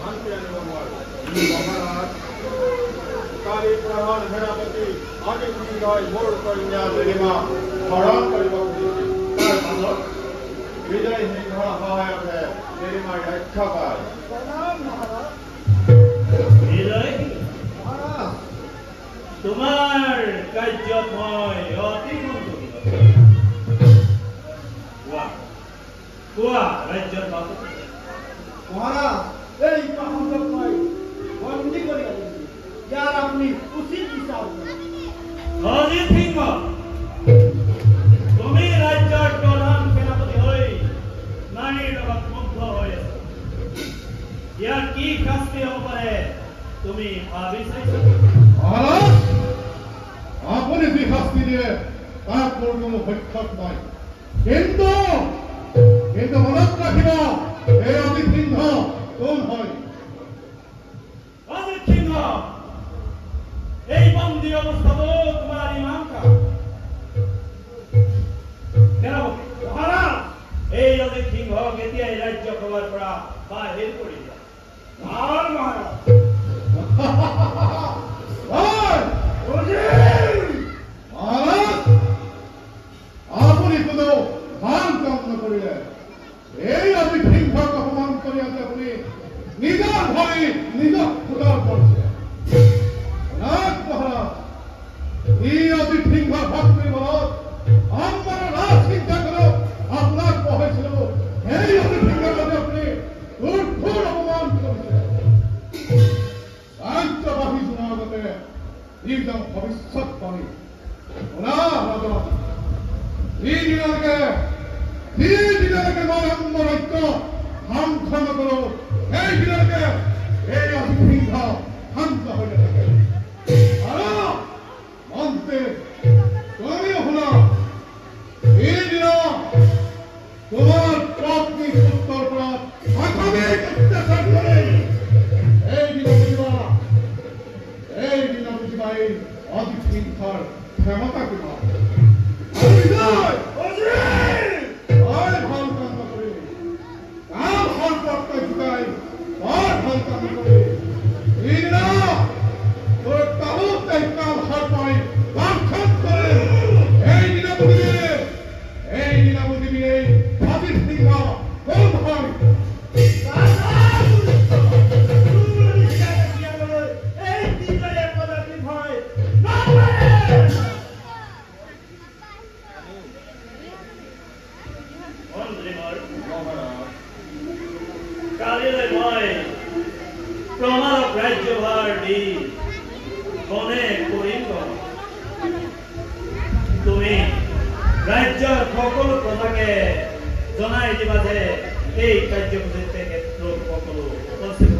শান্তি আনিব নোৱাৰো মহাৰাজ কালি প্ৰধান সেনাপতি অজিত সিংহই মোৰ কন্যা জেলিমা হৰণ কৰিব খুজিছিল তাৰ পাছত বিজয় সিংহৰ সহায়তে জেলিমাই ৰক্ষা পায় তোমাৰ কাৰ্যত মই অতি সন্তুষ্ট কোৱা ৰাজ্যৰ বাবদ মহাৰাজ এই প্ৰসংগক মই বন্দী কৰি আনিছো ইয়াৰ আপুনি উচিত বিচাৰ অজিত সিংহ তুমি ৰাজ্যৰ প্ৰধান সেনাপতি হৈ নাৰীৰ লগত মুগ্ধ হৈ আছা ইয়াৰ কি শাস্তি হ'ব পাৰে তুমি ভাবি চাইছা মহাৰাজ আপুনি যি শাস্তি দিয়ে তাত মোৰ কোনো ভক্ষক নাই কিন্তু মনত ৰাখিব এই অজিত সিংহ কোন হয় অজিত সিংহ এই বন্দী অৱস্থাতো তোমাৰ ইমান কাম মহাৰাজ এই অজিত সিংহক এতিয়াই ৰাজ্যসভাৰ পৰা বাহিৰ কৰি দিয়া ভাল মহাৰাজ মহাৰাজ আপুনি কোনো ভাল কাম নকৰিলে এই অজিত সিংহক অপমান কৰি আছে আপুনি নিজৰ ভৰি নিজক ফুটাৰ কৰিছে মহাৰাজ এই অজিত সিংহৰ ভক্তি বলত আমাৰ ৰাজ চিন্তা কৰক আপোনাক পঢ়াইছিলো এই অজিত সিংহৰ বাবে আপুনি দুৰ্ঘোৰ অপমান কৰিছে ৰাজ্যবাসী জনাৰ আগতে যিজন ভৱিষ্যৎবাণী যিদিনলৈকে মই অন্য ৰাজ্য ধ্বংস নকৰো সেইদিনলৈকে এই অজিত সিংহ শান্ত হৈ নাথাকে আৰু মন্ত্ৰী তুমিও শুনা এইদিনা তোমাৰ পত্নী পুত্ৰৰ পৰা অত্যাচাৰ কৰি এইদিনা বুজিবা এই অজিত সিংহৰ ক্ষমতা কিমান ভাল কাম নকৰি কাম সম্পৰ্ক জোগাই বৰ ভাল কাম নকৰি এইদিনা তোৰ তাহোঁতে কাম সৰ্পাই বাঞ্চন কৰে এইদিনা বুজিবি এই অজিত সিংহ কোন হয় কালিলৈ মই প্ৰমাণক ৰাজ্যভাৰ দি মনে কৰিম তুমি ৰাজ্যৰ সকলো প্ৰজাকে জনাই দিবা যে এই কাৰ্যসূচীত তেখেতলোক সকলো উপস্থিত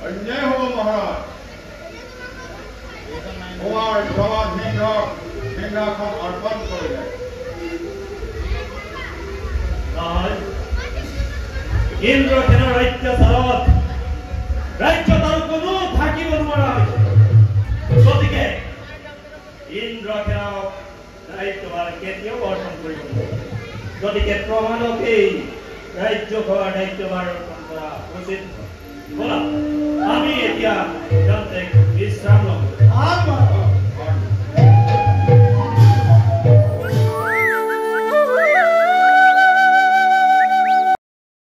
অন্যায় হ'ব মহাৰাজ তোমাৰ জৱান সিংহক সিংহাসন অৰ্পণ কৰিলে নহয় ইন্দ্ৰসেনৰ অত্যাচাৰত ৰাজ্যত আৰু কোনো থাকিব নোৱাৰা হৈছে গতিকে ইন্দ্ৰসেনক দায়িত্বভাৰ কেতিয়াও অৰ্পণ কৰিব নোৱাৰে গতিকে প্ৰমাণক এই ৰাজ্যসভাৰ দায়িত্বভাৰ অৰ্পণ কৰা উচিত ব'লা আমি এতিয়া বিশ্ৰাম ল'ম